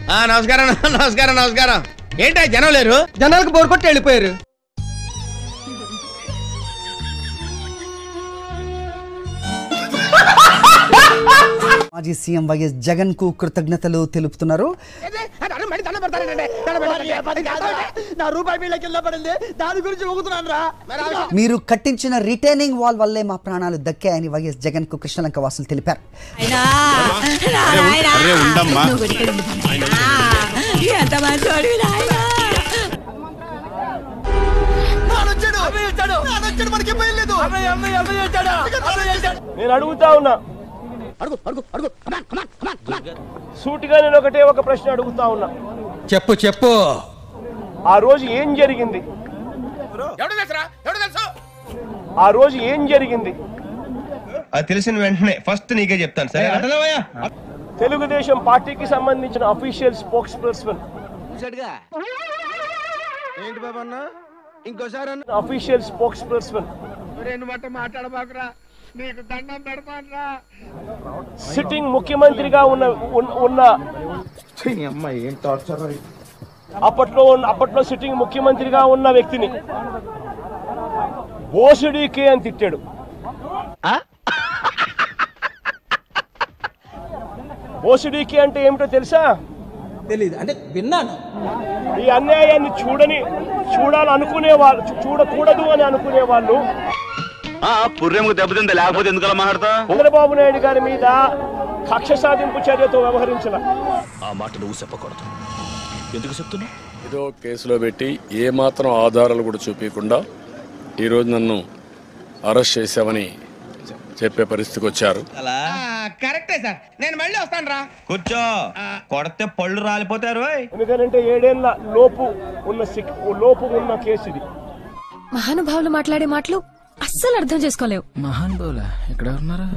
నమస్కారం నమస్కారం నమస్కారం. ఏంటా జనం లేరు? జనాలకు బోర్ కొట్టి వెళ్ళిపోయారు. మాజీ సీఎం వైఎస్ జగన్ కు కృతజ్ఞతలు తెలుపుతున్నారు. మీరు కట్టించిన రిటైనింగ్ వాల్ వల్లే మా ప్రాణాలు దక్కాయని వైఎస్ జగన్ కు కృష్ణలంక వాసులు తెలిపారు. నేను అడుగుతా ఉన్నా, సూటిగా నేను ఒక ప్రశ్న అడుగుతా ఉన్నా. చెప్పు చెప్పు. ఆ రోజు ఏం జరిగింది? ఆ రోజు ఏం జరిగింది అది తెలిసిన వెంటనే ఫస్ట్ నీకే చెప్తాను. సరే, తెలుగుదేశం పార్టీకి సంబంధించిన అఫీషియల్ స్పోక్స్ పర్సన్ ఏంటి బాబు అన్న? ఇంకోసారి అఫీషియల్ స్పోక్స్ పర్సన్ మాట్లాడబాకురా, నీకు దండం పెడతానురా. సిట్టింగ్ ముఖ్యమంత్రిగా ఉన్న అప్పట్లో సిట్టింగ్ ముఖ్యమంత్రిగా ఉన్న వ్యక్తిని బోసుడీకే అని తిట్టాడు. బోసుడీకే అంటే ఏమిటో తెలుసా? తెలీదు, అంటే విన్నాను. ఈ అన్యాయాన్ని చూడాలనుకునే వాళ్ళు, చూడకూడదు అని అనుకునే వాళ్ళు పుర్రెముకు దెబ్బతింది, లేకపోతే ఎందుకు మాట్లాడతా? చంద్రబాబు నాయుడు గారి మీద కక్ష సాధింపు చర్యతో వ్యవహరించిన ఆ మాట నువ్వు చెప్పకూడదు. ఎందుకు చెప్తున్నా? ఏదో కేసులో పెట్టి ఏ మాత్రం ఆధారాలు కూడా చూపించకుండా ఈరోజు నన్ను అరెస్ట్ చేశామని చెప్పే పరిస్థితికి వచ్చారు. కరెక్టే సార్, నేను మళ్ళీ వస్తాను రా. కూర్చో, కొడితే పళ్ళు రాలిపోతారు. ఎందుకంటే 7 ఏళ్ల లోపు ఉన్న కేసు ఇది. మహానుభావులు మాట్లాడే మాటలు అస్సలు అర్థం చేసుకోలేవు. మహానుభావులా? ఎక్కడ ఉన్నారా?